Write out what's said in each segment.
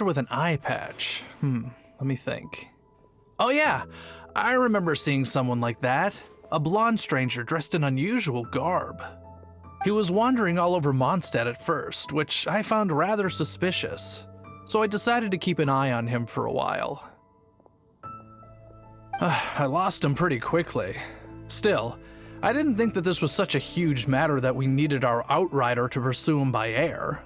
with an eye patch. Let me think. Oh yeah, I remember seeing someone like that. A blonde stranger dressed in unusual garb. He was wandering all over Mondstadt at first, which I found rather suspicious, so I decided to keep an eye on him for a while. I lost him pretty quickly. Still, I didn't think that this was such a huge matter that we needed our outrider to pursue him by air.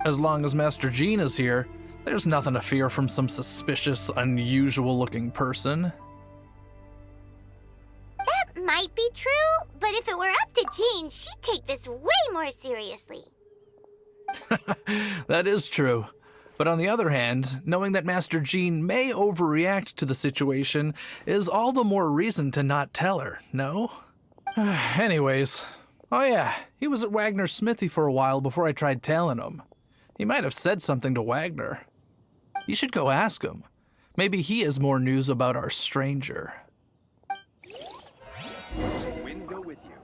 As long as Master Jean is here, there's nothing to fear from some suspicious, unusual-looking person. That might be true, but if it were up to Jean, she'd take this way more seriously. That is true. But on the other hand, knowing that Master Jean may overreact to the situation is all the more reason to not tell her, no? Anyways, oh yeah, he was at Wagner's smithy for a while before I tried telling him. He might have said something to Wagner. You should go ask him. Maybe he has more news about our stranger. Wind go with you.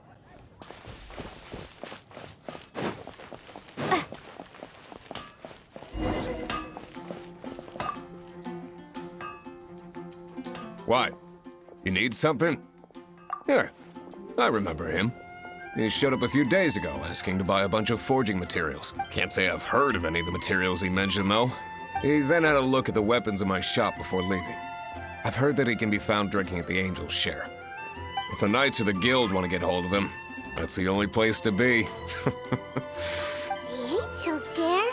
What? You need something? Here, I remember him. He showed up a few days ago asking to buy a bunch of forging materials. Can't say I've heard of any of the materials he mentioned, though. He then had a look at the weapons in my shop before leaving. I've heard that he can be found drinking at the Angel's Share. If the Knights or the Guild want to get hold of him, that's the only place to be. The Angel's Share?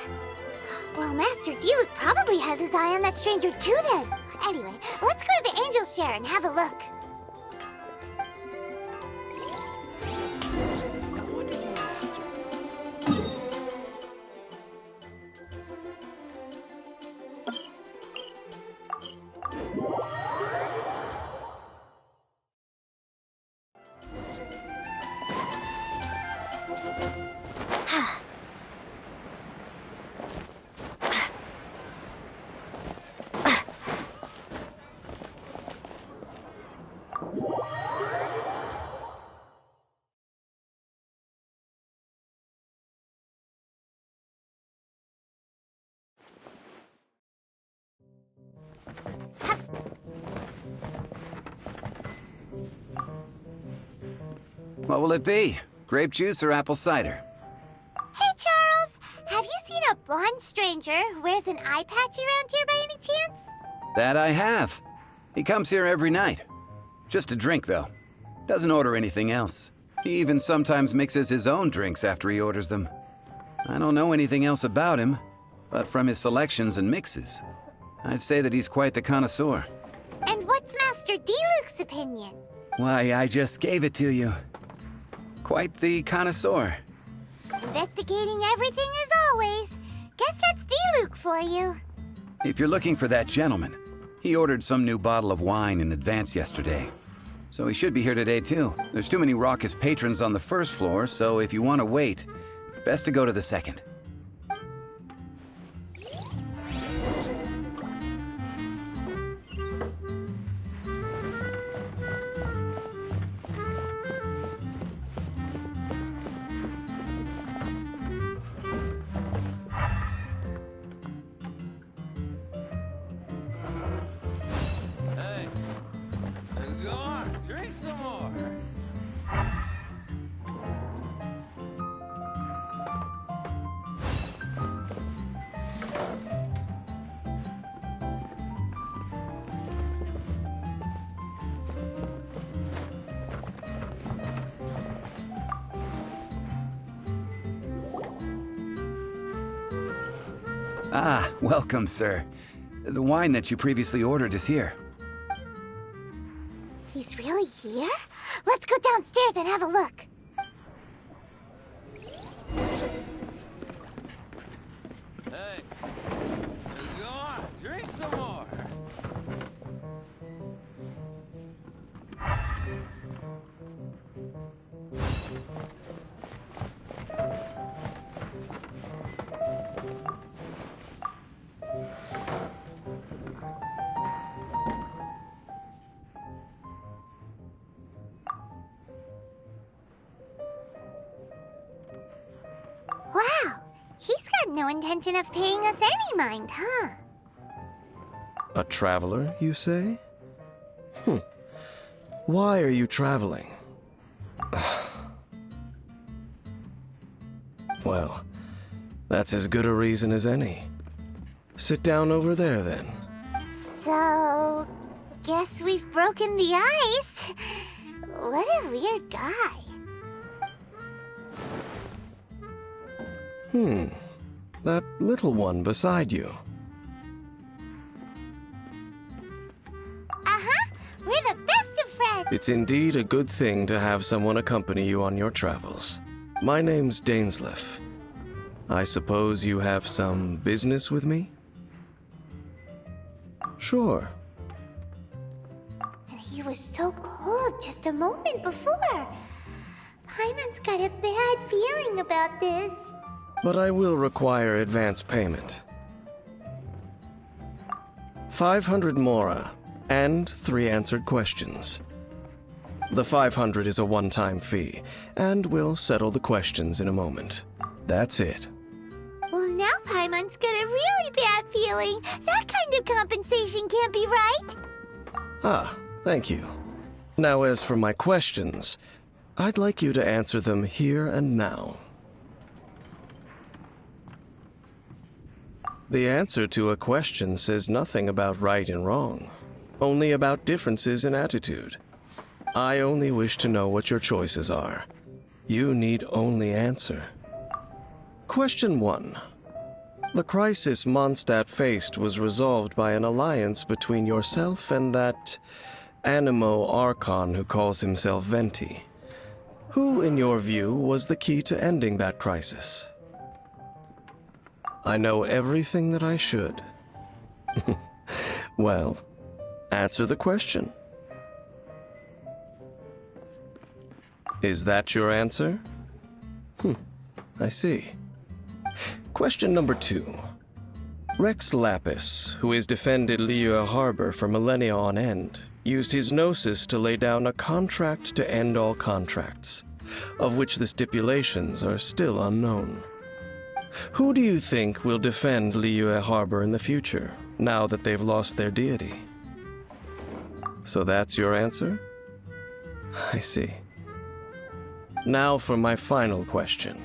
Well, Master Diluc probably has his eye on that stranger too then. Anyway, let's go to the Angel's Share and have a look. What will it be? Grape juice or apple cider? Hey, Charles! Have you seen a blonde stranger who wears an eye patch around here by any chance? That I have. He comes here every night. Just a drink, though. Doesn't order anything else. He even sometimes mixes his own drinks after he orders them. I don't know anything else about him, but from his selections and mixes, I'd say that he's quite the connoisseur. And what's Master Diluc's opinion? Why, I just gave it to you. Quite the connoisseur. Investigating everything as always. Guess that's Diluc for you. If you're looking for that gentleman, he ordered some new bottle of wine in advance yesterday. So he should be here today too. There's too many raucous patrons on the first floor, so if you want to wait, best to go to the second. Go on, drink some more. Ah, welcome, sir. The wine that you previously ordered is here. He's really here? Let's go downstairs and have a look. Hey, go on, drink some more. No intention of paying us any mind, huh? A traveler, you say? Why are you traveling? Well, that's as good a reason as any. Sit down over there, then. So, guess we've broken the ice. What a weird guy. That little one beside you. We're the best of friends. It's indeed a good thing to have someone accompany you on your travels. My name's Dainsleif. I suppose you have some business with me? Sure. And he was so cold just a moment before. Paimon's got a bad feeling about this. But I will require advance payment. 500 mora, and 3 answered questions. The 500 is a one-time fee, and we'll settle the questions in a moment. That's it. Well, now Paimon's got a really bad feeling. That kind of compensation can't be right. Ah, thank you. Now as for my questions, I'd like you to answer them here and now. The answer to a question says nothing about right and wrong, only about differences in attitude. I only wish to know what your choices are. You need only answer. Question 1. The crisis Mondstadt faced was resolved by an alliance between yourself and that Animo Archon who calls himself Venti. Who, in your view, was the key to ending that crisis? I know everything that I should. Well, answer the question. Is that your answer? I see. Question number 2. Rex Lapis, who has defended Liyue Harbor for millennia on end, used his gnosis to lay down a contract to end all contracts, of which the stipulations are still unknown. Who do you think will defend Liyue Harbor in the future, now that they've lost their deity? So that's your answer? I see. Now for my final question.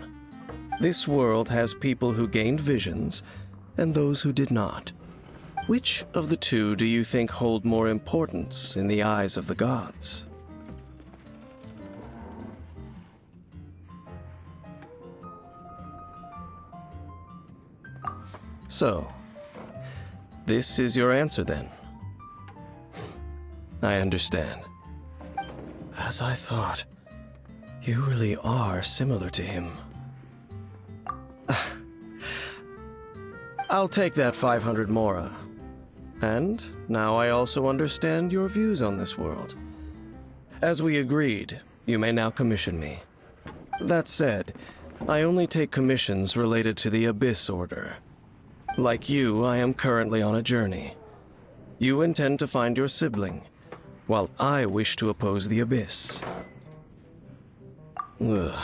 This world has people who gained visions, and those who did not. Which of the two do you think hold more importance in the eyes of the gods? So, this is your answer then? I understand. As I thought, you really are similar to him. I'll take that 500 mora. And now I also understand your views on this world. As we agreed, you may now commission me. That said, I only take commissions related to the Abyss Order. Like you, I am currently on a journey. You intend to find your sibling, while I wish to oppose the Abyss. Ugh.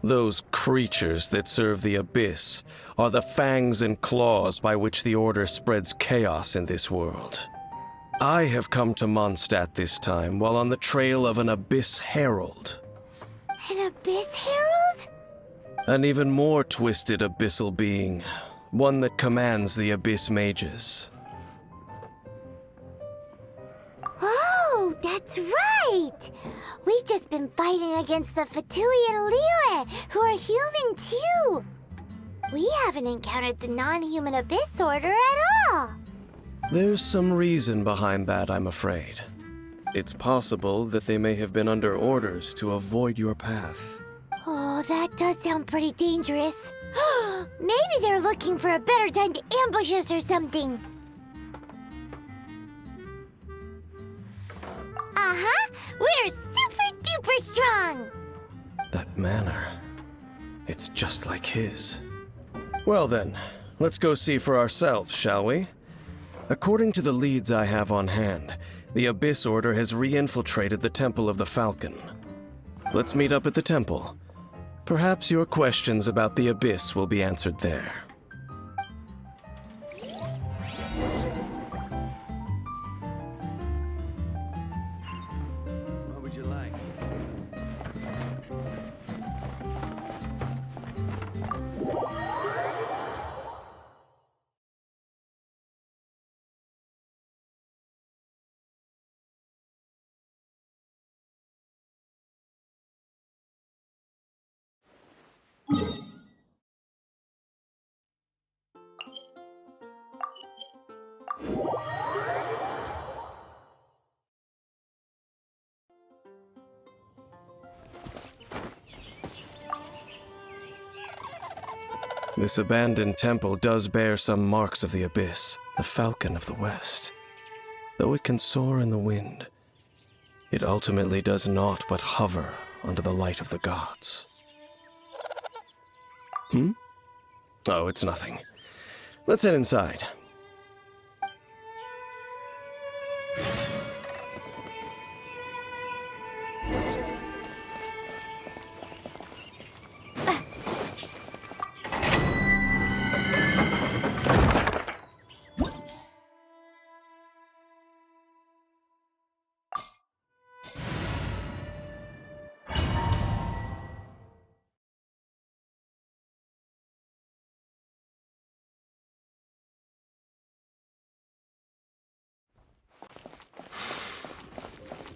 Those creatures that serve the Abyss are the fangs and claws by which the Order spreads chaos in this world. I have come to Mondstadt this time while on the trail of an Abyss Herald. An Abyss Herald? An even more twisted abyssal being, one that commands the Abyss Mages. Oh, that's right! We've just been fighting against the Fatui and Liyue, who are human too! We haven't encountered the non-human Abyss Order at all! There's some reason behind that, I'm afraid. It's possible that they may have been under orders to avoid your path. Oh, that does sound pretty dangerous. Maybe they're looking for a better time to ambush us or something. Uh-huh! We're super duper strong! That manner, it's just like his. Well then, let's go see for ourselves, shall we? According to the leads I have on hand, the Abyss Order has re-infiltrated the Temple of the Falcon. Let's meet up at the temple. Perhaps your questions about the abyss will be answered there. What would you like? This abandoned temple does bear some marks of the abyss, the falcon of the west. Though it can soar in the wind, it ultimately does naught but hover under the light of the gods. Oh, it's nothing. Let's head inside.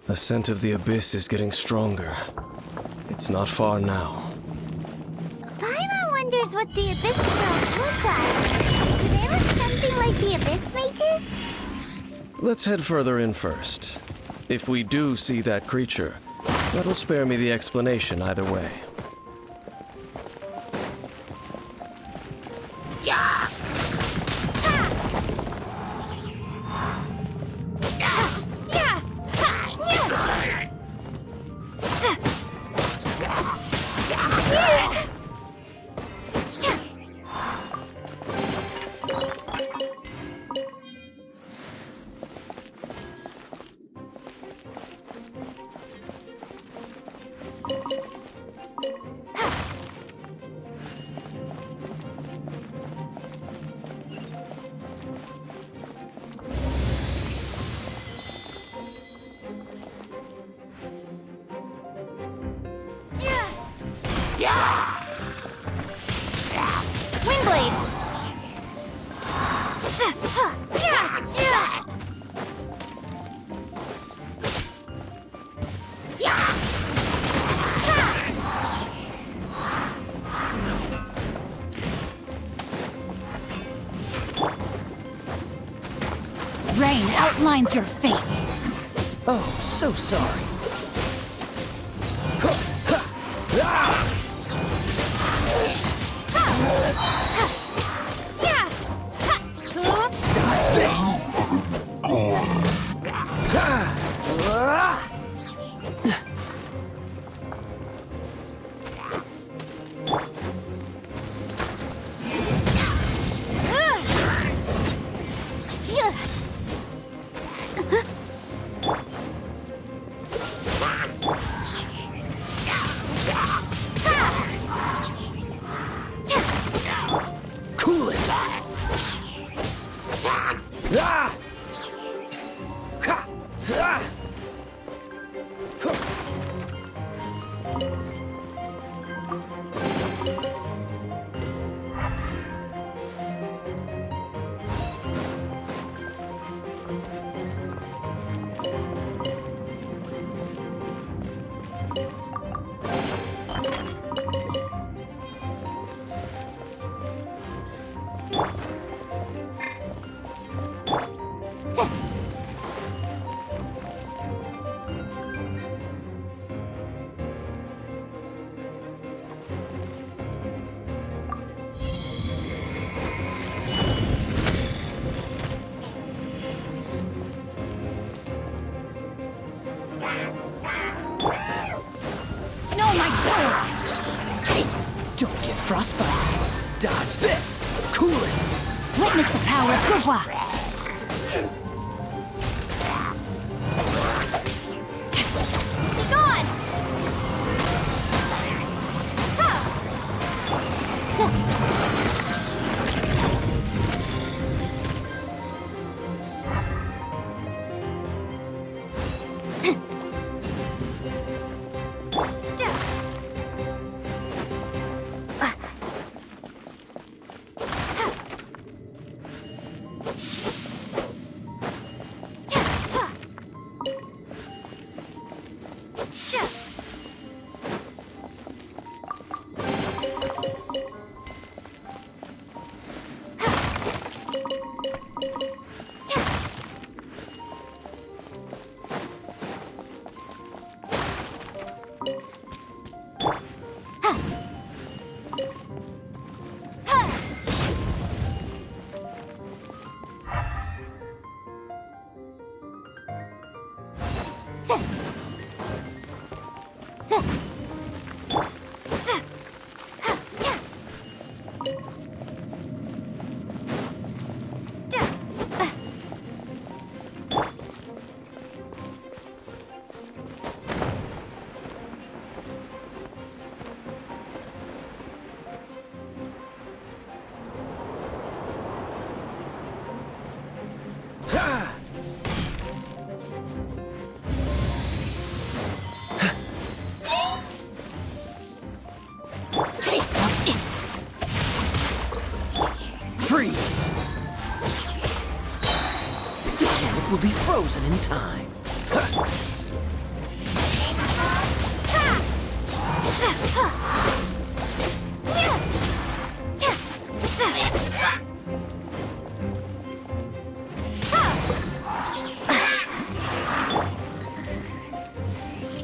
The scent of the abyss is getting stronger. It's not far now. Paimon wonders what the abyss girls look like. Do they look something like the abyss mages? Let's head further in first. If we do see that creature, that'll spare me the explanation either way. Windblade! Rain outlines your fate. Oh, so sorry. Dodge this! Cool it! Ah! Ha! Ah! No, my soul! Hey, don't get frostbite. Dodge this. Cool it. Witness the power of Gugwa! Be gone! Freeze! This moment will be frozen in time.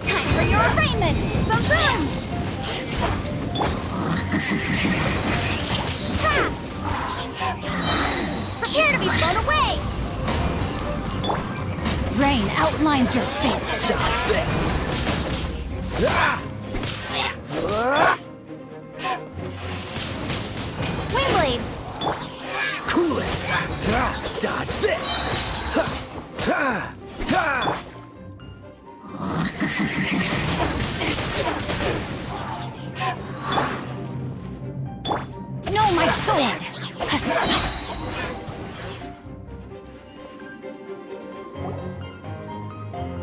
Time for your arraignment! Boom boom! Prepare to be blown away! Rain outlines your fate. Dodge this! Wingblade! Cool it! Dodge this! No, my sword!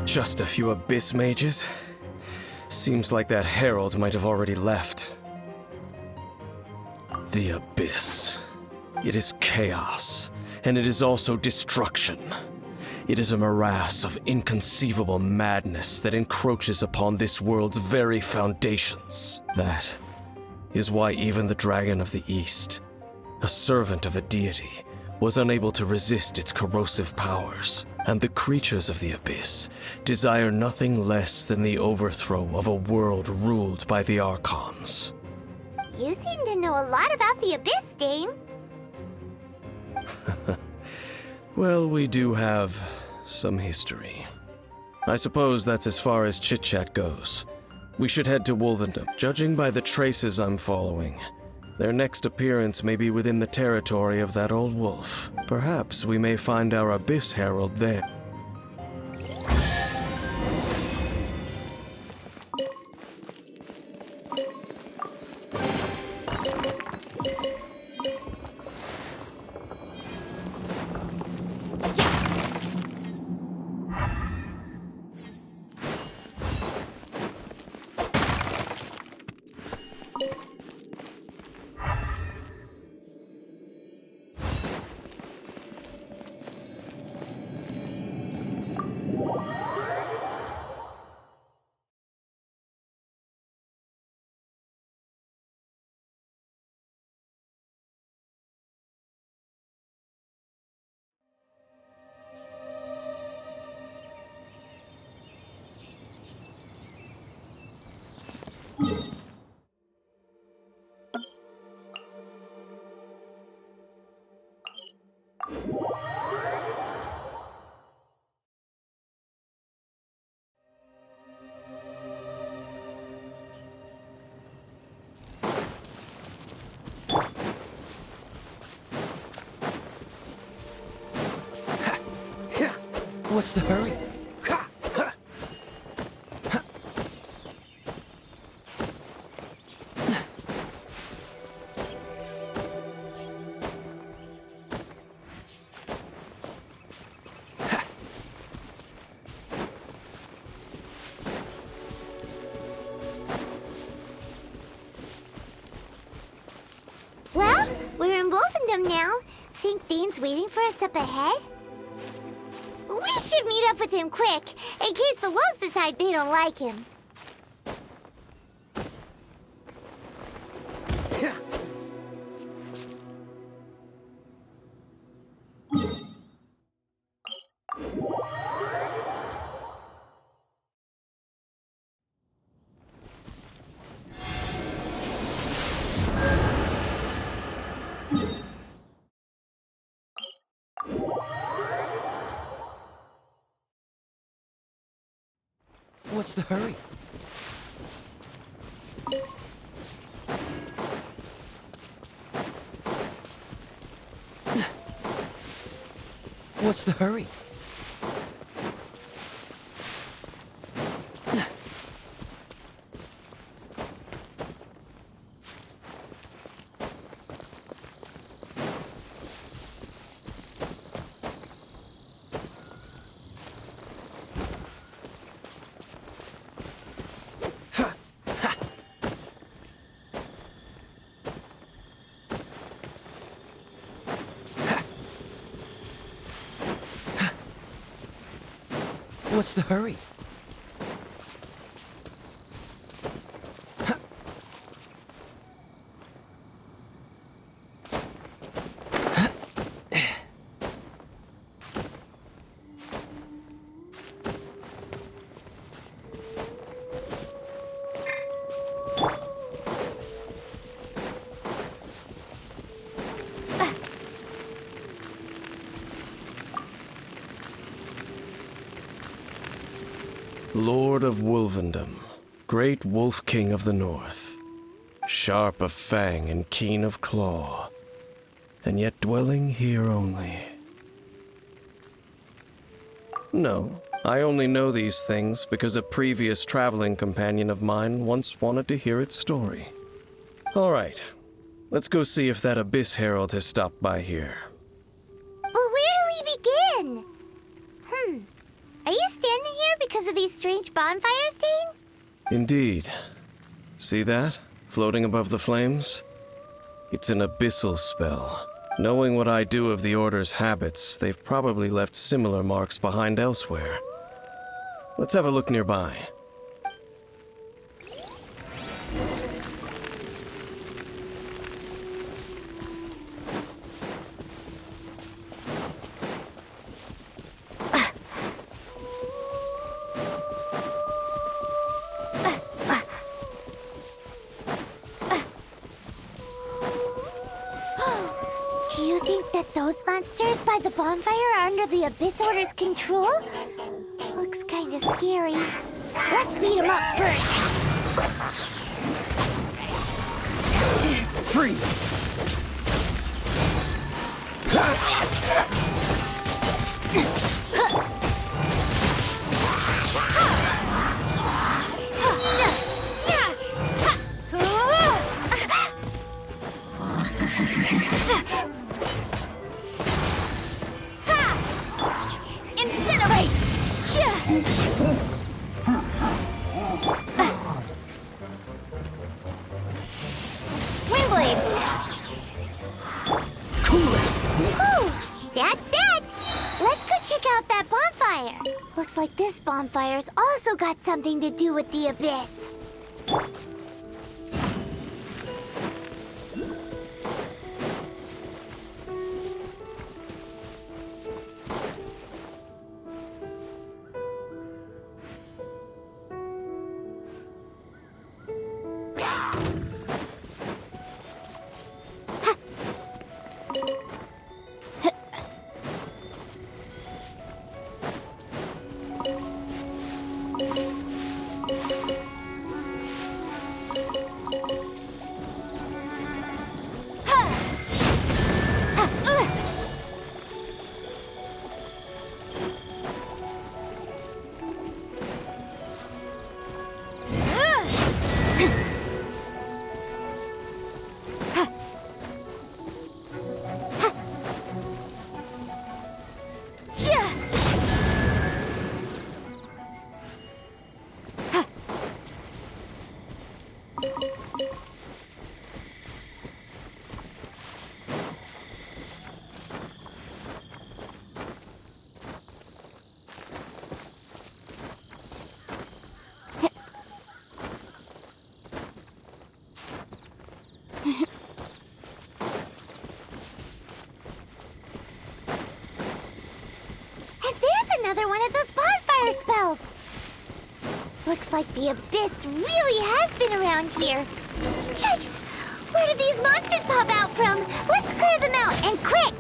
Just a few abyss mages? Seems like that herald might have already left. The abyss. It is chaos, and it is also destruction. It is a morass of inconceivable madness that encroaches upon this world's very foundations. That is why even the Dragon of the East, a servant of a deity, was unable to resist its corrosive powers. And the creatures of the abyss desire nothing less than the overthrow of a world ruled by the Archons. You seem to know a lot about the Abyss, Dane. Well, we do have some history. I suppose that's as far as chit-chat goes. We should head to Wolvendom. Judging by the traces I'm following, their next appearance may be within the territory of that old wolf. Perhaps we may find our Abyss Herald there. What's the hurry? Well, we're in Wolfendom now. Think Dane's waiting for us up ahead? We should meet up with him quick, in case the wolves decide they don't like him. What's the hurry? What's the hurry? What's the hurry? Lord of Wolvendom, great Wolf King of the North, sharp of fang and keen of claw, and yet dwelling here only. No, I only know these things because a previous traveling companion of mine once wanted to hear its story. All right, let's go see if that Abyss Herald has stopped by here. But where do we begin? Are you standing here because of these strange bonfires, Dane? Indeed. See that? Floating above the flames? It's an abyssal spell. Knowing what I do of the Order's habits, they've probably left similar marks behind elsewhere. Let's have a look nearby. Do you think that those monsters by the bonfire are under the Abyss Order's control? Looks kinda scary. Let's beat them up first. Freeze! Incinerate! Windblade! Cool it! Whew, that's that. Let's go check out that bonfire. Looks like this bonfire's also got something to do with the Abyss. Another one of those bonfire spells. Looks like the Abyss really has been around here. Yikes! Where do these monsters pop out from? Let's clear them out, and quick!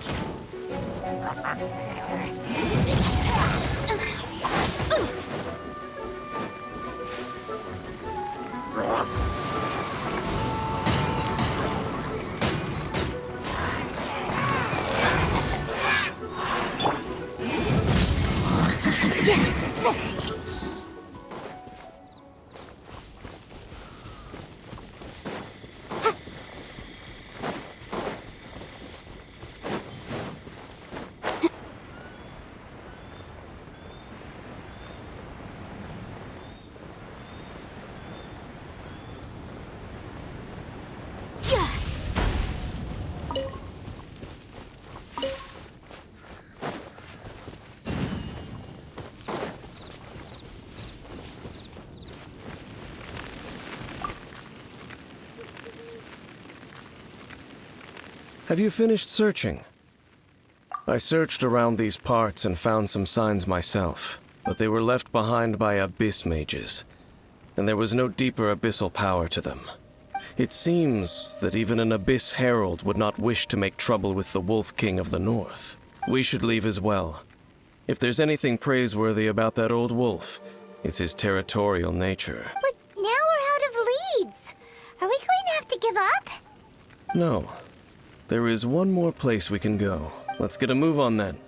Have you finished searching? I searched around these parts and found some signs myself, but they were left behind by abyss mages, and there was no deeper abyssal power to them. It seems that even an abyss herald would not wish to make trouble with the Wolf King of the North. We should leave as well. If there's anything praiseworthy about that old wolf, it's his territorial nature. But now we're out of leads. Are we going to have to give up? No. There is one more place we can go. Let's get a move on then.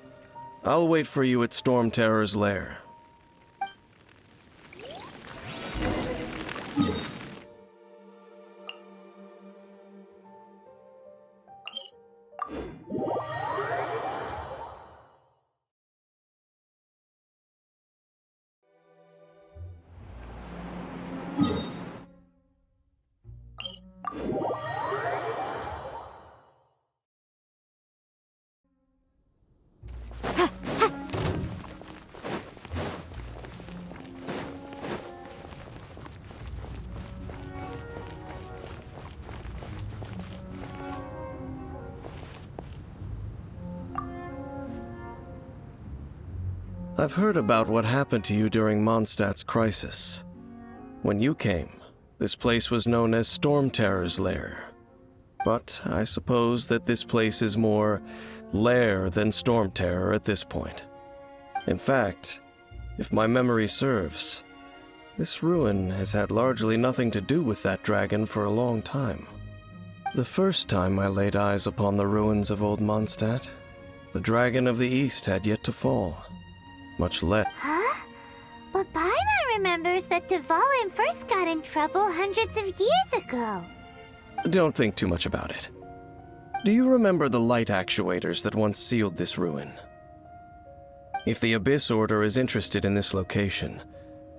I'll wait for you at Storm Terror's lair. I've heard about what happened to you during Mondstadt's crisis. When you came, this place was known as Storm Terror's lair. But I suppose that this place is more lair than Storm Terror at this point. In fact, if my memory serves, this ruin has had largely nothing to do with that dragon for a long time. The first time I laid eyes upon the ruins of old Mondstadt, the Dragon of the East had yet to fall. Much less. Huh? But Paimon remembers that Dvalin first got in trouble hundreds of years ago. Don't think too much about it. Do you remember the light actuators that once sealed this ruin? If the Abyss Order is interested in this location,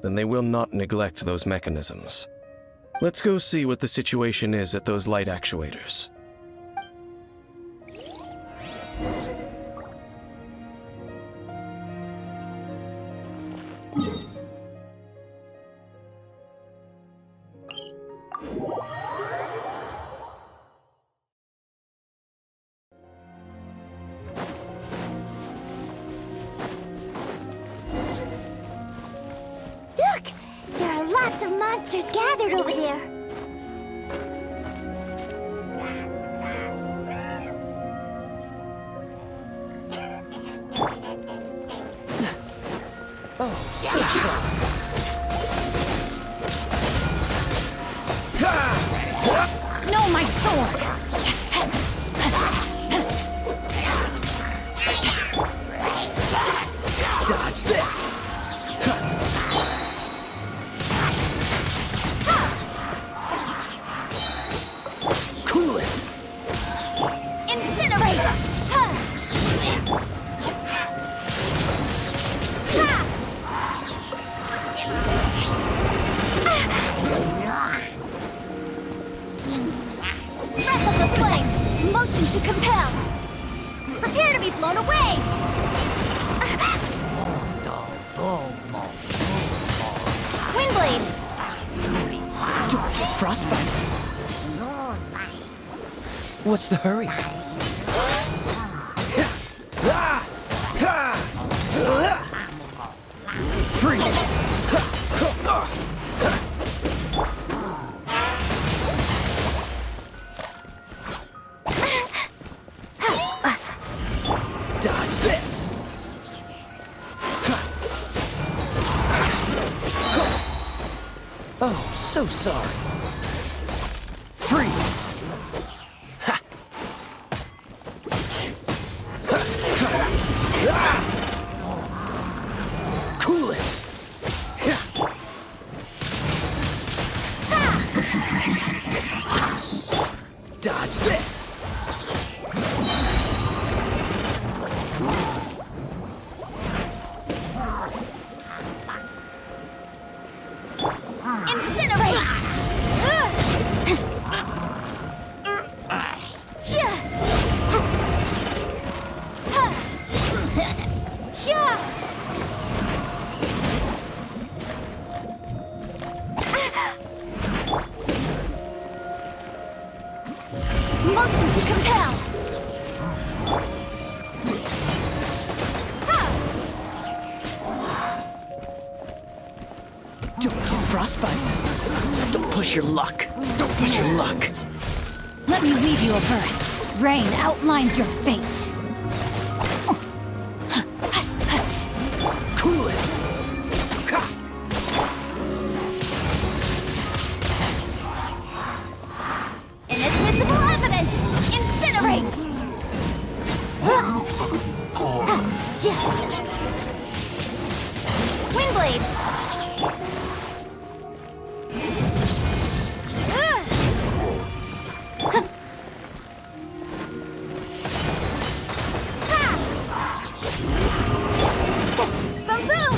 then they will not neglect those mechanisms. Let's go see what the situation is at those light actuators. Look! There are lots of monsters gathered over there. Oh, so sorry. No, my sword! Dodge this. Cool it. Incinerate! Breath of the flame! Motion to compel! Prepare to be blown away! Windblade! Don't get frostbite. What's the hurry? Freeze! Dodge this! Oh, so sorry. Freeze! Cool it! Dodge this! Incinerate! frostbite. Don't push your luck. Don't push your luck. Let me read you a verse. Rain outlines your fate. Cool it. Inadmissible evidence! Incinerate! Windblade! Boom boom!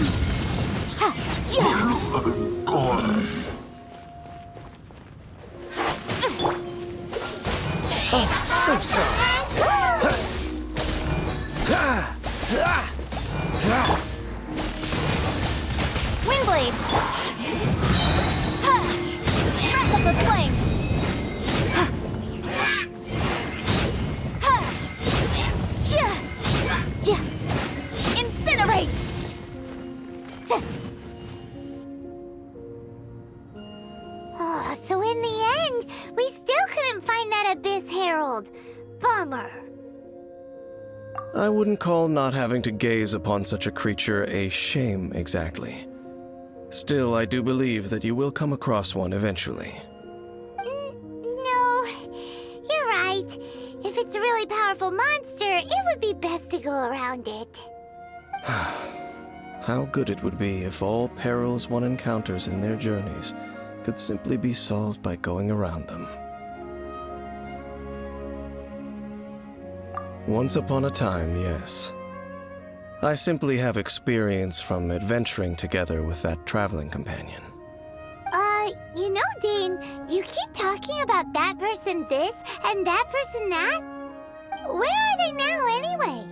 So sorry. Windblade! Breath of the flame! Incinerate! Oh, so in the end, we still couldn't find that Abyss Herald. Bummer. I wouldn't call not having to gaze upon such a creature a shame exactly. Still, I do believe that you will come across one eventually. No, you're right. If it's a really powerful monster, it would be best to go around it. How good it would be if all perils one encounters in their journeys could simply be solved by going around them. Once upon a time, yes. I simply have experience from adventuring together with that traveling companion. You know, Dane, you keep talking about that person this and that person that. Where are they now, anyway?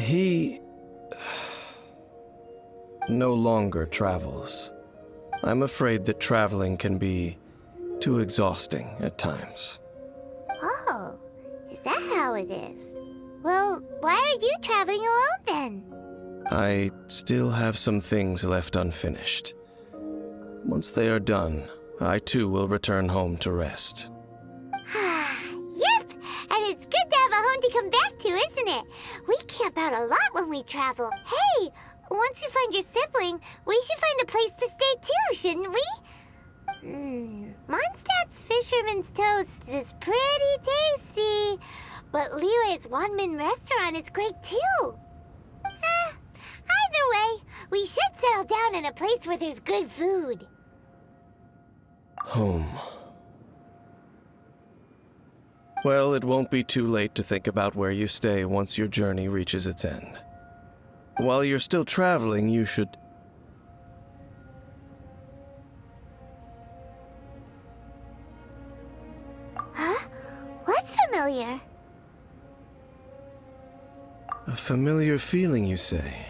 He no longer travels. I'm afraid that traveling can be too exhausting at times. Oh, is that how it is? Well, why are you traveling alone then? I still have some things left unfinished. Once they are done, I too will return home to rest. Yep, and it's good to have a home to come back to, isn't it? We camp out a lot when we travel. Hey, once you find your sibling, we should find a place to stay too, shouldn't we? Mondstadt's Fisherman's Toast is pretty tasty, but Liyue's Wanmin restaurant is great too. Either way, we should settle down in a place where there's good food. Home. Well, it won't be too late to think about where you stay once your journey reaches its end. While you're still traveling, you should... Huh? What's familiar? A familiar feeling, you say?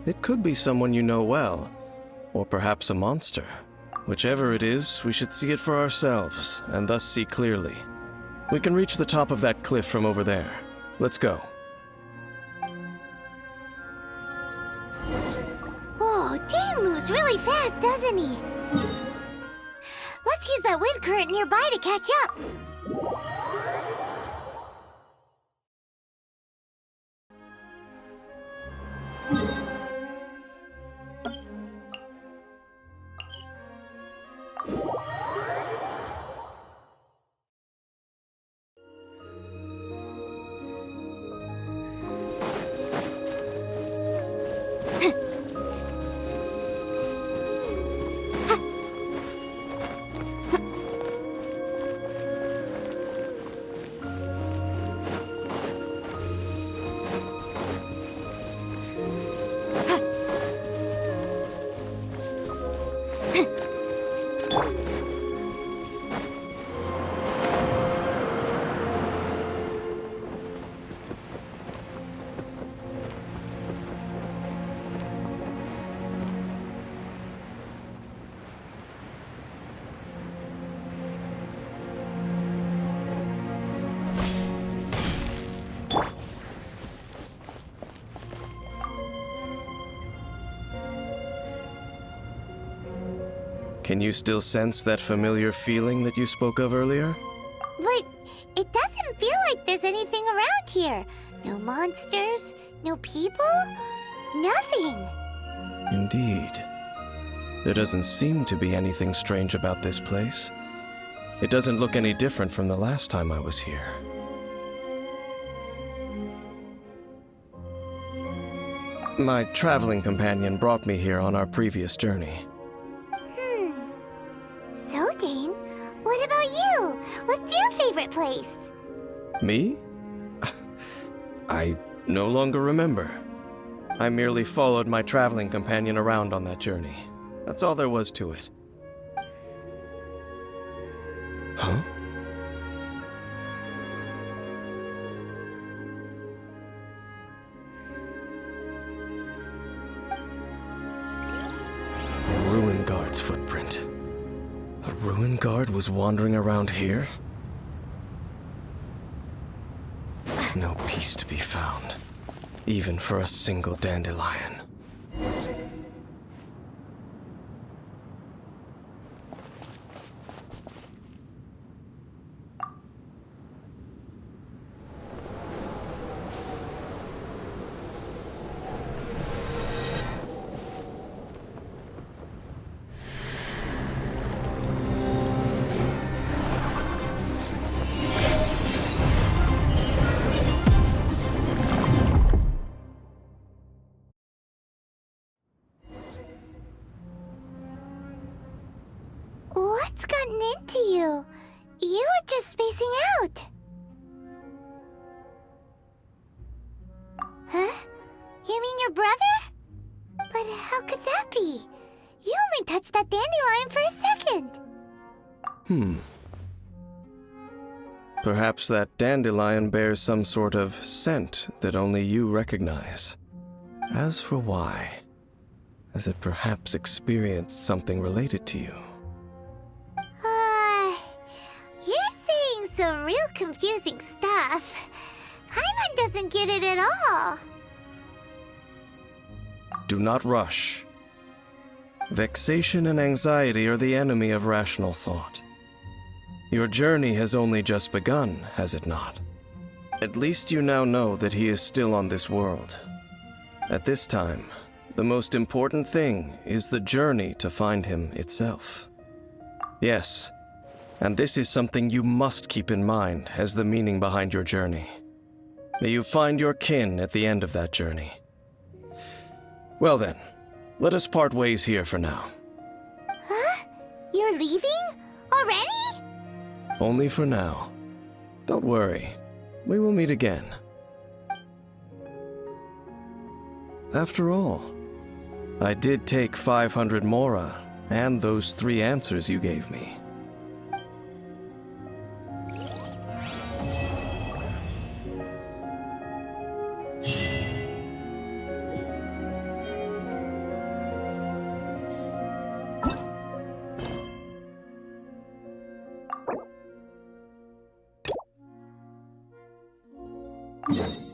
It could be someone you know well, or perhaps a monster. Whichever it is, we should see it for ourselves, and thus see clearly. We can reach the top of that cliff from over there. Let's go. Oh, Dane moves really fast, doesn't he? Let's use that wind current nearby to catch up. Can you still sense that familiar feeling that you spoke of earlier? But it doesn't feel like there's anything around here. No monsters, no people, nothing. Indeed. There doesn't seem to be anything strange about this place. It doesn't look any different from the last time I was here. My traveling companion brought me here on our previous journey. So, Dane, what about you? What's your favorite place? Me? I no longer remember. I merely followed my traveling companion around on that journey. That's all there was to it. Huh? A ruin guard's footprint. A ruin guard was wandering around here? No peace to be found, even for a single dandelion. What's gotten into you? You were just spacing out. Huh? You mean your brother? But how could that be? You only touched that dandelion for a second. Perhaps that dandelion bears some sort of scent that only you recognize. As for why, has it perhaps experienced something related to you? You're saying some real confusing stuff. Paimon doesn't get it at all. Do not rush. Vexation and anxiety are the enemy of rational thought. Your journey has only just begun, has it not? At least you now know that he is still on this world. At this time, the most important thing is the journey to find him itself. Yes, and this is something you must keep in mind as the meaning behind your journey. May you find your kin at the end of that journey. Well then, let us part ways here for now. Huh? You're leaving? Already? Only for now. Don't worry, we will meet again. After all, I did take 500 mora and those 3 answers you gave me. Yeah.